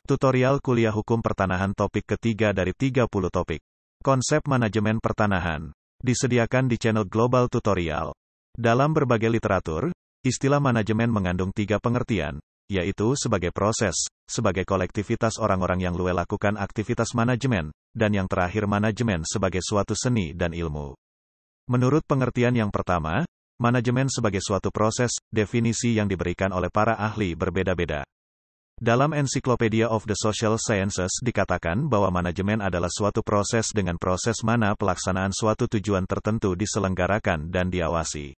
Tutorial kuliah hukum pertanahan topik ketiga dari 30 topik. Konsep manajemen pertanahan. Disediakan di channel Global Tutorial. Dalam berbagai literatur, istilah manajemen mengandung 3 pengertian, yaitu sebagai proses, sebagai kolektivitas orang-orang yang lakukan aktivitas manajemen, dan yang terakhir manajemen sebagai suatu seni dan ilmu. Menurut pengertian yang pertama, manajemen sebagai suatu proses, definisi yang diberikan oleh para ahli berbeda-beda. Dalam Encyclopedia of the Social Sciences dikatakan bahwa manajemen adalah suatu proses dengan proses mana pelaksanaan suatu tujuan tertentu diselenggarakan dan diawasi.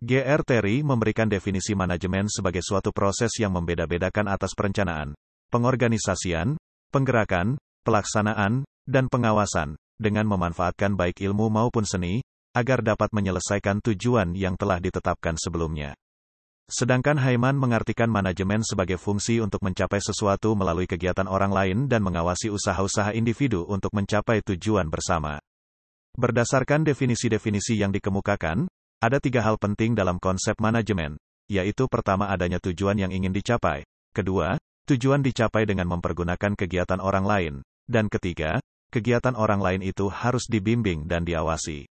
G.R. Terry memberikan definisi manajemen sebagai suatu proses yang membeda-bedakan atas perencanaan, pengorganisasian, penggerakan, pelaksanaan, dan pengawasan, dengan memanfaatkan baik ilmu maupun seni, agar dapat menyelesaikan tujuan yang telah ditetapkan sebelumnya. Sedangkan Hyman mengartikan manajemen sebagai fungsi untuk mencapai sesuatu melalui kegiatan orang lain dan mengawasi usaha-usaha individu untuk mencapai tujuan bersama. Berdasarkan definisi-definisi yang dikemukakan, ada 3 hal penting dalam konsep manajemen, yaitu pertama adanya tujuan yang ingin dicapai, kedua, tujuan dicapai dengan mempergunakan kegiatan orang lain, dan ketiga, kegiatan orang lain itu harus dibimbing dan diawasi.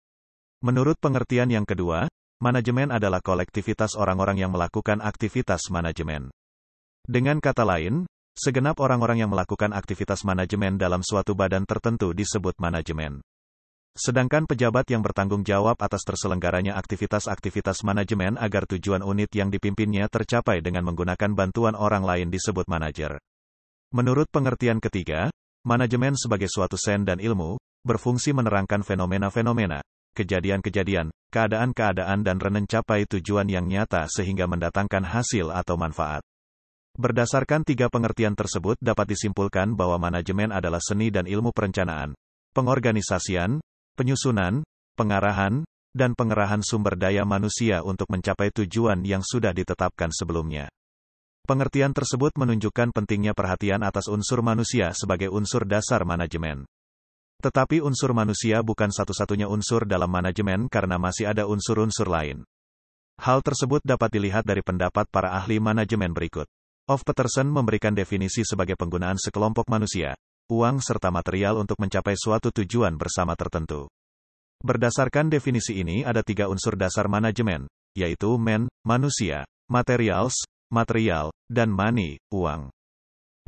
Menurut pengertian yang kedua, manajemen adalah kolektivitas orang-orang yang melakukan aktivitas manajemen. Dengan kata lain, segenap orang-orang yang melakukan aktivitas manajemen dalam suatu badan tertentu disebut manajemen. Sedangkan pejabat yang bertanggung jawab atas terselenggaranya aktivitas-aktivitas manajemen agar tujuan unit yang dipimpinnya tercapai dengan menggunakan bantuan orang lain disebut manajer. Menurut pengertian ketiga, manajemen sebagai suatu sains dan ilmu, berfungsi menerangkan fenomena-fenomena, kejadian-kejadian, keadaan-keadaan dan mencapai tujuan yang nyata sehingga mendatangkan hasil atau manfaat. Berdasarkan 3 pengertian tersebut dapat disimpulkan bahwa manajemen adalah seni dan ilmu perencanaan, pengorganisasian, penyusunan, pengarahan, dan pengerahan sumber daya manusia untuk mencapai tujuan yang sudah ditetapkan sebelumnya. Pengertian tersebut menunjukkan pentingnya perhatian atas unsur manusia sebagai unsur dasar manajemen. Tetapi unsur manusia bukan satu-satunya unsur dalam manajemen karena masih ada unsur-unsur lain. Hal tersebut dapat dilihat dari pendapat para ahli manajemen berikut. Of Peterson memberikan definisi sebagai penggunaan sekelompok manusia, uang serta material untuk mencapai suatu tujuan bersama tertentu. Berdasarkan definisi ini ada 3 unsur dasar manajemen, yaitu man, manusia, materials, material, dan money, uang.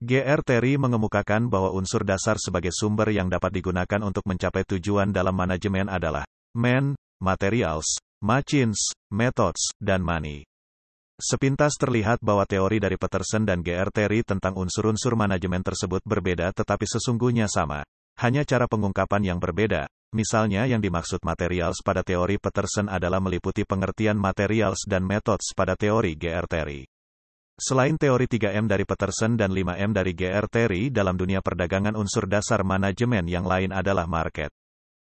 G.R. Terry mengemukakan bahwa unsur dasar sebagai sumber yang dapat digunakan untuk mencapai tujuan dalam manajemen adalah man, materials, machines, methods, dan money. Sepintas terlihat bahwa teori dari Peterson dan G.R. Terry tentang unsur-unsur manajemen tersebut berbeda tetapi sesungguhnya sama. Hanya cara pengungkapan yang berbeda. Misalnya yang dimaksud materials pada teori Peterson adalah meliputi pengertian materials dan methods pada teori G.R. Terry. Selain teori 3M dari Peterson dan 5M dari G.R. Terry dalam dunia perdagangan unsur dasar manajemen yang lain adalah market.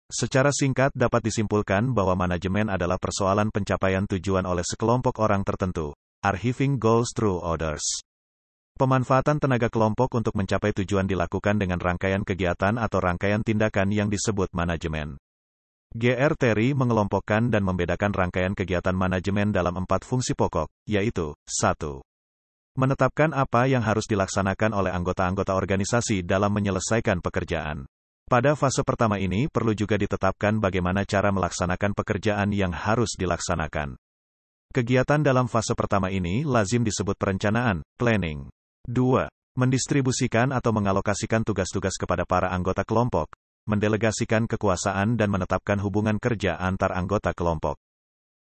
Secara singkat dapat disimpulkan bahwa manajemen adalah persoalan pencapaian tujuan oleh sekelompok orang tertentu, achieving goals through others. Pemanfaatan tenaga kelompok untuk mencapai tujuan dilakukan dengan rangkaian kegiatan atau rangkaian tindakan yang disebut manajemen. G.R. Terry mengelompokkan dan membedakan rangkaian kegiatan manajemen dalam 4 fungsi pokok, yaitu 1. Menetapkan apa yang harus dilaksanakan oleh anggota-anggota organisasi dalam menyelesaikan pekerjaan. Pada fase pertama ini perlu juga ditetapkan bagaimana cara melaksanakan pekerjaan yang harus dilaksanakan. Kegiatan dalam fase pertama ini lazim disebut perencanaan, planning. 2. Mendistribusikan atau mengalokasikan tugas-tugas kepada para anggota kelompok, mendelegasikan kekuasaan dan menetapkan hubungan kerja antar anggota kelompok.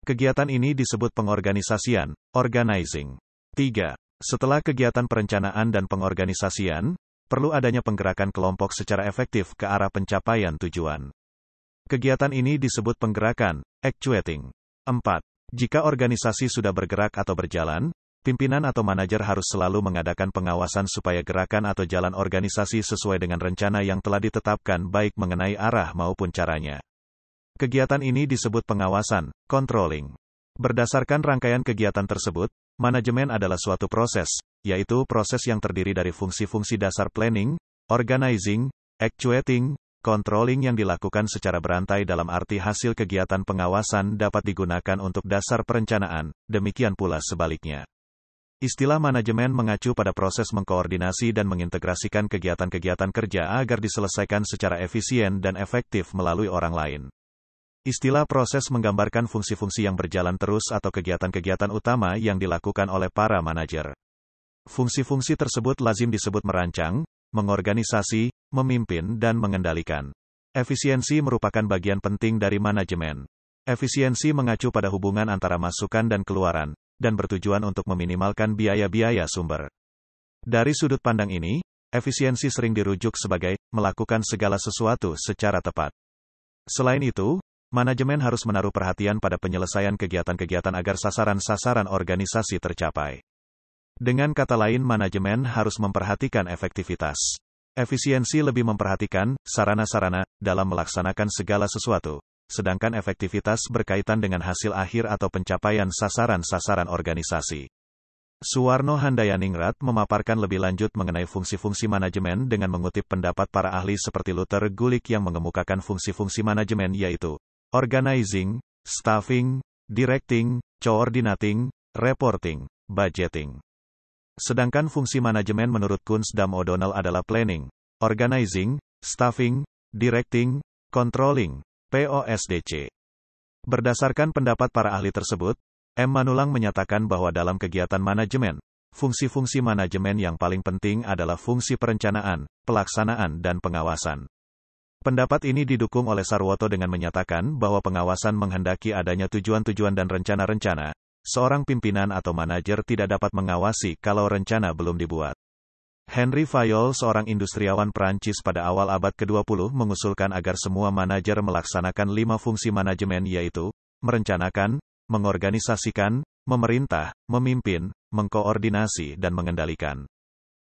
Kegiatan ini disebut pengorganisasian, organizing. 3. Setelah kegiatan perencanaan dan pengorganisasian, perlu adanya penggerakan kelompok secara efektif ke arah pencapaian tujuan. Kegiatan ini disebut penggerakan, actuating. 4. Jika organisasi sudah bergerak atau berjalan, pimpinan atau manajer harus selalu mengadakan pengawasan supaya gerakan atau jalan organisasi sesuai dengan rencana yang telah ditetapkan baik mengenai arah maupun caranya. Kegiatan ini disebut pengawasan, controlling. Berdasarkan rangkaian kegiatan tersebut, manajemen adalah suatu proses, yaitu proses yang terdiri dari fungsi-fungsi dasar planning, organizing, actuating, controlling yang dilakukan secara berantai dalam arti hasil kegiatan pengawasan dapat digunakan untuk dasar perencanaan, demikian pula sebaliknya. Istilah manajemen mengacu pada proses mengkoordinasi dan mengintegrasikan kegiatan-kegiatan kerja agar diselesaikan secara efisien dan efektif melalui orang lain. Istilah proses menggambarkan fungsi-fungsi yang berjalan terus atau kegiatan-kegiatan utama yang dilakukan oleh para manajer. Fungsi-fungsi tersebut lazim disebut merancang, mengorganisasi, memimpin, dan mengendalikan. Efisiensi merupakan bagian penting dari manajemen. Efisiensi mengacu pada hubungan antara masukan dan keluaran, dan bertujuan untuk meminimalkan biaya-biaya sumber. Dari sudut pandang ini, efisiensi sering dirujuk sebagai melakukan segala sesuatu secara tepat. Selain itu, manajemen harus menaruh perhatian pada penyelesaian kegiatan-kegiatan agar sasaran-sasaran organisasi tercapai. Dengan kata lain, manajemen harus memperhatikan efektivitas. Efisiensi lebih memperhatikan sarana-sarana dalam melaksanakan segala sesuatu, sedangkan efektivitas berkaitan dengan hasil akhir atau pencapaian sasaran-sasaran organisasi. Suwarno Handayaningrat memaparkan lebih lanjut mengenai fungsi-fungsi manajemen dengan mengutip pendapat para ahli seperti Luther Gulick yang mengemukakan fungsi-fungsi manajemen yaitu organizing, staffing, directing, coordinating, reporting, budgeting. Sedangkan fungsi manajemen menurut Kunsdam O'Donnell adalah planning, organizing, staffing, directing, controlling, POSDC. Berdasarkan pendapat para ahli tersebut, M. Manulang menyatakan bahwa dalam kegiatan manajemen, fungsi-fungsi manajemen yang paling penting adalah fungsi perencanaan, pelaksanaan, dan pengawasan. Pendapat ini didukung oleh Sarwoto dengan menyatakan bahwa pengawasan menghendaki adanya tujuan-tujuan dan rencana-rencana. Seorang pimpinan atau manajer tidak dapat mengawasi kalau rencana belum dibuat. Henry Fayol, seorang industriawan Prancis pada awal abad ke-20, mengusulkan agar semua manajer melaksanakan 5 fungsi manajemen yaitu, merencanakan, mengorganisasikan, memerintah, memimpin, mengkoordinasi, dan mengendalikan.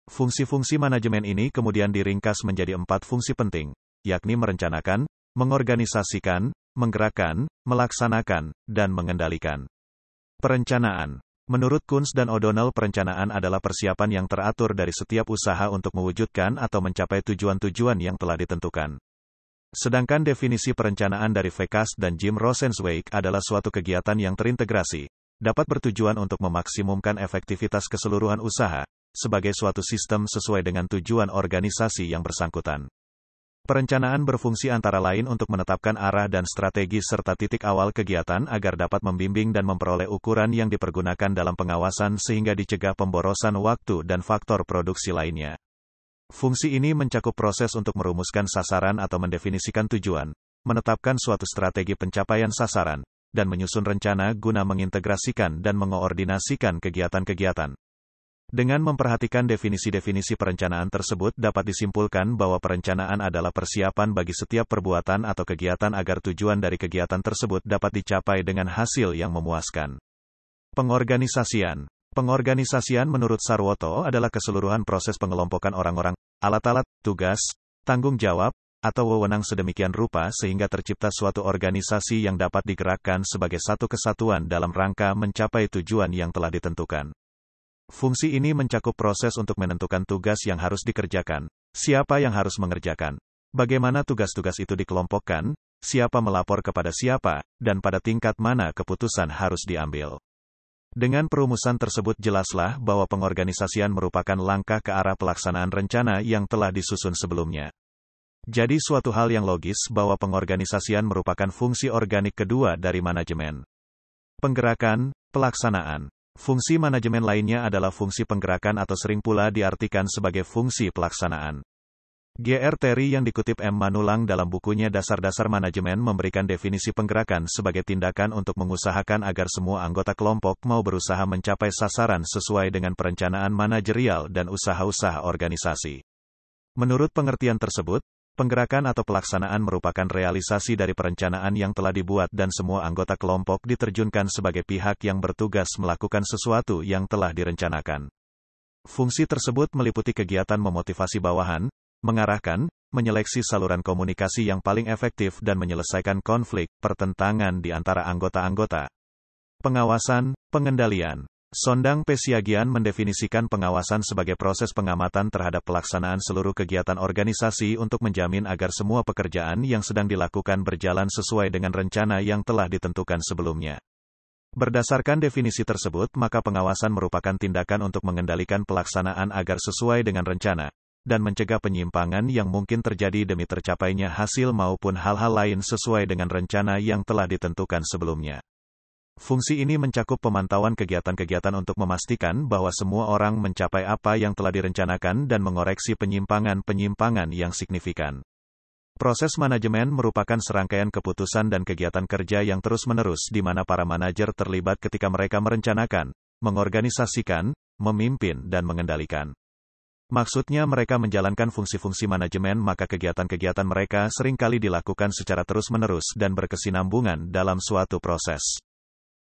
Fungsi-fungsi manajemen ini kemudian diringkas menjadi 4 fungsi penting, yakni merencanakan, mengorganisasikan, menggerakkan, melaksanakan, dan mengendalikan. Perencanaan. Menurut Kunz dan O'Donnell, perencanaan adalah persiapan yang teratur dari setiap usaha untuk mewujudkan atau mencapai tujuan-tujuan yang telah ditentukan. Sedangkan definisi perencanaan dari Vekas dan Jim Rosenzweig adalah suatu kegiatan yang terintegrasi, dapat bertujuan untuk memaksimumkan efektivitas keseluruhan usaha, sebagai suatu sistem sesuai dengan tujuan organisasi yang bersangkutan. Perencanaan berfungsi antara lain untuk menetapkan arah dan strategi serta titik awal kegiatan agar dapat membimbing dan memperoleh ukuran yang dipergunakan dalam pengawasan sehingga dicegah pemborosan waktu dan faktor produksi lainnya. Fungsi ini mencakup proses untuk merumuskan sasaran atau mendefinisikan tujuan, menetapkan suatu strategi pencapaian sasaran, dan menyusun rencana guna mengintegrasikan dan mengoordinasikan kegiatan-kegiatan. Dengan memperhatikan definisi-definisi perencanaan tersebut dapat disimpulkan bahwa perencanaan adalah persiapan bagi setiap perbuatan atau kegiatan agar tujuan dari kegiatan tersebut dapat dicapai dengan hasil yang memuaskan. Pengorganisasian. Pengorganisasian menurut Sarwoto adalah keseluruhan proses pengelompokan orang-orang, alat-alat, tugas, tanggung jawab, atau wewenang sedemikian rupa sehingga tercipta suatu organisasi yang dapat digerakkan sebagai satu kesatuan dalam rangka mencapai tujuan yang telah ditentukan. Fungsi ini mencakup proses untuk menentukan tugas yang harus dikerjakan, siapa yang harus mengerjakan, bagaimana tugas-tugas itu dikelompokkan, siapa melapor kepada siapa, dan pada tingkat mana keputusan harus diambil. Dengan perumusan tersebut jelaslah bahwa pengorganisasian merupakan langkah ke arah pelaksanaan rencana yang telah disusun sebelumnya. Jadi suatu hal yang logis bahwa pengorganisasian merupakan fungsi organik kedua dari manajemen. Penggerakan, pelaksanaan. Fungsi manajemen lainnya adalah fungsi penggerakan atau sering pula diartikan sebagai fungsi pelaksanaan. G.R. Terry yang dikutip M. Manulang dalam bukunya Dasar-Dasar Manajemen memberikan definisi penggerakan sebagai tindakan untuk mengusahakan agar semua anggota kelompok mau berusaha mencapai sasaran sesuai dengan perencanaan manajerial dan usaha-usaha organisasi. Menurut pengertian tersebut, penggerakan atau pelaksanaan merupakan realisasi dari perencanaan yang telah dibuat dan semua anggota kelompok diterjunkan sebagai pihak yang bertugas melakukan sesuatu yang telah direncanakan. Fungsi tersebut meliputi kegiatan memotivasi bawahan, mengarahkan, menyeleksi saluran komunikasi yang paling efektif dan menyelesaikan konflik, pertentangan di antara anggota-anggota. Pengawasan, pengendalian. Sondang Pesiagian mendefinisikan pengawasan sebagai proses pengamatan terhadap pelaksanaan seluruh kegiatan organisasi untuk menjamin agar semua pekerjaan yang sedang dilakukan berjalan sesuai dengan rencana yang telah ditentukan sebelumnya. Berdasarkan definisi tersebut, maka pengawasan merupakan tindakan untuk mengendalikan pelaksanaan agar sesuai dengan rencana, dan mencegah penyimpangan yang mungkin terjadi demi tercapainya hasil maupun hal-hal lain sesuai dengan rencana yang telah ditentukan sebelumnya. Fungsi ini mencakup pemantauan kegiatan-kegiatan untuk memastikan bahwa semua orang mencapai apa yang telah direncanakan dan mengoreksi penyimpangan-penyimpangan yang signifikan. Proses manajemen merupakan serangkaian keputusan dan kegiatan kerja yang terus-menerus di mana para manajer terlibat ketika mereka merencanakan, mengorganisasikan, memimpin, dan mengendalikan. Maksudnya mereka menjalankan fungsi-fungsi manajemen, maka kegiatan-kegiatan mereka seringkali dilakukan secara terus-menerus dan berkesinambungan dalam suatu proses.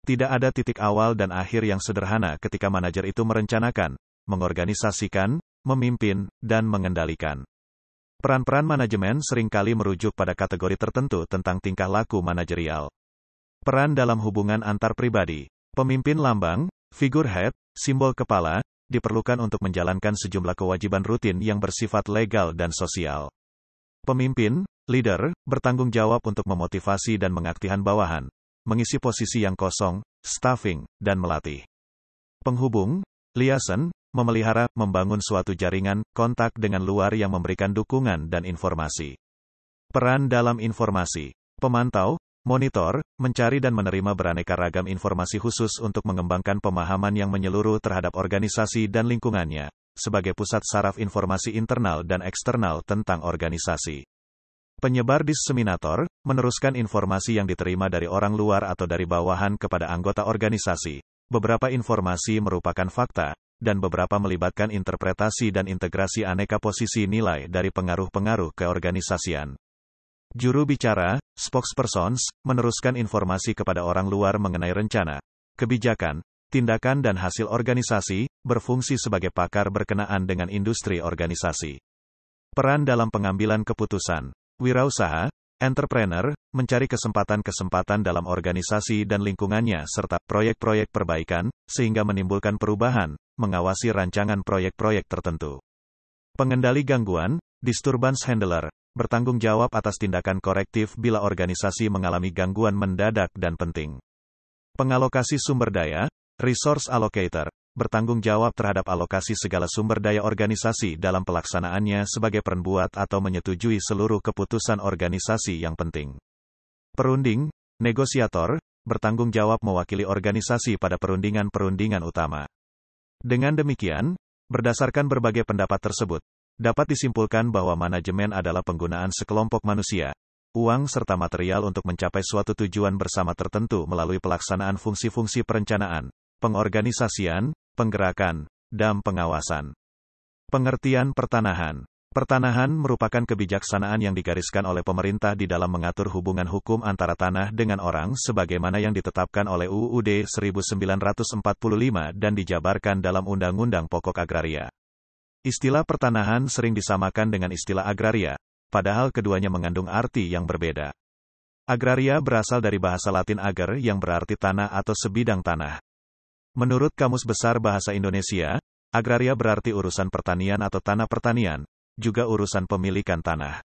Tidak ada titik awal dan akhir yang sederhana ketika manajer itu merencanakan, mengorganisasikan, memimpin, dan mengendalikan. Peran-peran manajemen seringkali merujuk pada kategori tertentu tentang tingkah laku manajerial. Peran dalam hubungan antar pribadi. Pemimpin lambang, figurehead, simbol kepala, diperlukan untuk menjalankan sejumlah kewajiban rutin yang bersifat legal dan sosial. Pemimpin, leader, bertanggung jawab untuk memotivasi dan mengaktifkan bawahan, mengisi posisi yang kosong, staffing, dan melatih. Penghubung, liaison, memelihara, membangun suatu jaringan, kontak dengan luar yang memberikan dukungan dan informasi. Peran dalam informasi. Pemantau, monitor, mencari dan menerima beraneka ragam informasi khusus untuk mengembangkan pemahaman yang menyeluruh terhadap organisasi dan lingkungannya, sebagai pusat saraf informasi internal dan eksternal tentang organisasi. Penyebar diseminator, meneruskan informasi yang diterima dari orang luar atau dari bawahan kepada anggota organisasi. Beberapa informasi merupakan fakta, dan beberapa melibatkan interpretasi dan integrasi aneka posisi nilai dari pengaruh-pengaruh keorganisasian. Juru bicara, spokespersons, meneruskan informasi kepada orang luar mengenai rencana, kebijakan, tindakan dan hasil organisasi, berfungsi sebagai pakar berkenaan dengan industri organisasi. Peran dalam pengambilan keputusan. Wirausaha, entrepreneur, mencari kesempatan-kesempatan dalam organisasi dan lingkungannya serta proyek-proyek perbaikan, sehingga menimbulkan perubahan, mengawasi rancangan proyek-proyek tertentu. Pengendali gangguan, disturbance handler, bertanggung jawab atas tindakan korektif bila organisasi mengalami gangguan mendadak dan penting. Pengalokasi sumber daya, resource allocator, bertanggung jawab terhadap alokasi segala sumber daya organisasi dalam pelaksanaannya sebagai pembuat atau menyetujui seluruh keputusan organisasi yang penting. Perunding, negosiator, bertanggung jawab mewakili organisasi pada perundingan-perundingan utama. Dengan demikian, berdasarkan berbagai pendapat tersebut, dapat disimpulkan bahwa manajemen adalah penggunaan sekelompok manusia, uang serta material untuk mencapai suatu tujuan bersama tertentu melalui pelaksanaan fungsi-fungsi perencanaan, pengorganisasian, penggerakan, dan pengawasan. Pengertian pertanahan. Pertanahan merupakan kebijaksanaan yang digariskan oleh pemerintah di dalam mengatur hubungan hukum antara tanah dengan orang sebagaimana yang ditetapkan oleh UUD 1945 dan dijabarkan dalam Undang-Undang Pokok Agraria. Istilah pertanahan sering disamakan dengan istilah agraria, padahal keduanya mengandung arti yang berbeda. Agraria berasal dari bahasa Latin ager yang berarti tanah atau sebidang tanah. Menurut Kamus Besar Bahasa Indonesia, agraria berarti urusan pertanian atau tanah pertanian, juga urusan pemilikan tanah.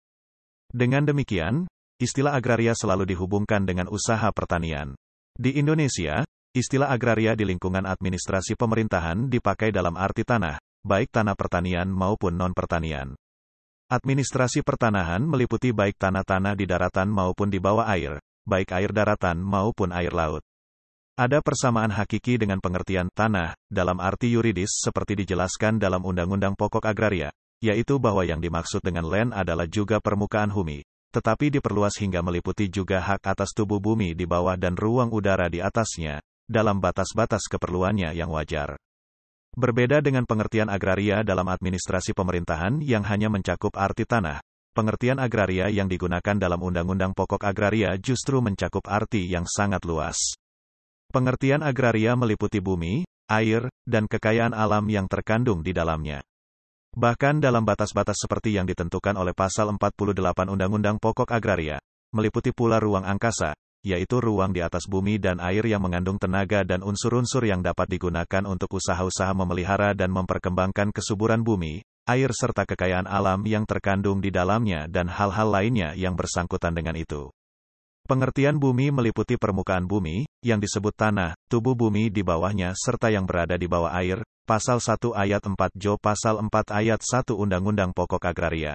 Dengan demikian, istilah agraria selalu dihubungkan dengan usaha pertanian. Di Indonesia, istilah agraria di lingkungan administrasi pemerintahan dipakai dalam arti tanah, baik tanah pertanian maupun non-pertanian. Administrasi pertanahan meliputi baik tanah-tanah di daratan maupun di bawah air, baik air daratan maupun air laut. Ada persamaan hakiki dengan pengertian tanah dalam arti yuridis seperti dijelaskan dalam Undang-Undang Pokok Agraria, yaitu bahwa yang dimaksud dengan land adalah juga permukaan bumi, tetapi diperluas hingga meliputi juga hak atas tubuh bumi di bawah dan ruang udara di atasnya, dalam batas-batas keperluannya yang wajar. Berbeda dengan pengertian agraria dalam administrasi pemerintahan yang hanya mencakup arti tanah, pengertian agraria yang digunakan dalam Undang-Undang Pokok Agraria justru mencakup arti yang sangat luas. Pengertian agraria meliputi bumi, air, dan kekayaan alam yang terkandung di dalamnya. Bahkan dalam batas-batas seperti yang ditentukan oleh Pasal 48 Undang-Undang Pokok Agraria, meliputi pula ruang angkasa, yaitu ruang di atas bumi dan air yang mengandung tenaga dan unsur-unsur yang dapat digunakan untuk usaha-usaha memelihara dan memperkembangkan kesuburan bumi, air serta kekayaan alam yang terkandung di dalamnya dan hal-hal lainnya yang bersangkutan dengan itu. Pengertian bumi meliputi permukaan bumi, yang disebut tanah, tubuh bumi di bawahnya serta yang berada di bawah air, Pasal 1 Ayat 4 Jo Pasal 4 Ayat 1 Undang-Undang Pokok Agraria.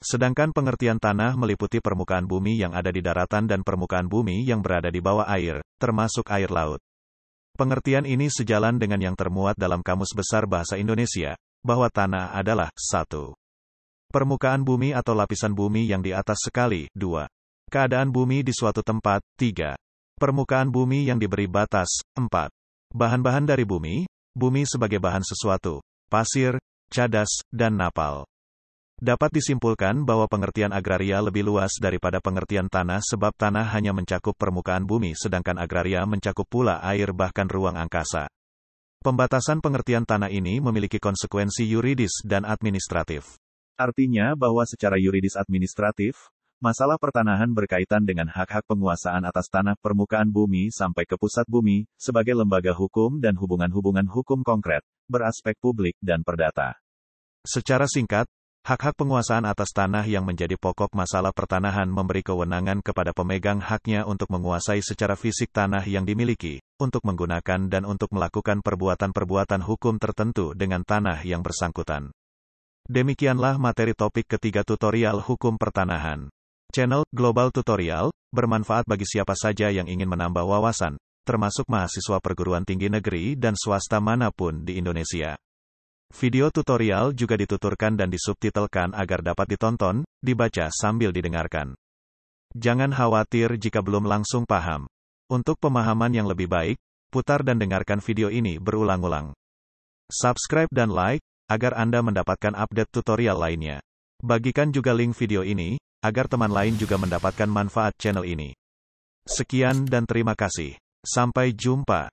Sedangkan pengertian tanah meliputi permukaan bumi yang ada di daratan dan permukaan bumi yang berada di bawah air, termasuk air laut. Pengertian ini sejalan dengan yang termuat dalam Kamus Besar Bahasa Indonesia, bahwa tanah adalah 1. Permukaan bumi atau lapisan bumi yang di atas sekali, 2. Keadaan bumi di suatu tempat, 3. Permukaan bumi yang diberi batas, 4. Bahan-bahan dari bumi, bumi sebagai bahan sesuatu, pasir, cadas, dan napal. Dapat disimpulkan bahwa pengertian agraria lebih luas daripada pengertian tanah sebab tanah hanya mencakup permukaan bumi sedangkan agraria mencakup pula air bahkan ruang angkasa. Pembatasan pengertian tanah ini memiliki konsekuensi yuridis dan administratif. Artinya bahwa secara yuridis administratif, masalah pertanahan berkaitan dengan hak-hak penguasaan atas tanah permukaan bumi sampai ke pusat bumi, sebagai lembaga hukum dan hubungan-hubungan hukum konkret, beraspek publik dan perdata. Secara singkat, hak-hak penguasaan atas tanah yang menjadi pokok masalah pertanahan memberi kewenangan kepada pemegang haknya untuk menguasai secara fisik tanah yang dimiliki, untuk menggunakan dan untuk melakukan perbuatan-perbuatan hukum tertentu dengan tanah yang bersangkutan. Demikianlah materi topik ketiga tutorial hukum pertanahan. Channel Global Tutorial bermanfaat bagi siapa saja yang ingin menambah wawasan, termasuk mahasiswa perguruan tinggi negeri dan swasta manapun di Indonesia. Video tutorial juga dituturkan dan disubtitelkan agar dapat ditonton, dibaca sambil didengarkan. Jangan khawatir jika belum langsung paham. Untuk pemahaman yang lebih baik, putar dan dengarkan video ini berulang-ulang. Subscribe dan like, agar Anda mendapatkan update tutorial lainnya. Bagikan juga link video ini, agar teman lain juga mendapatkan manfaat channel ini. Sekian dan terima kasih. Sampai jumpa.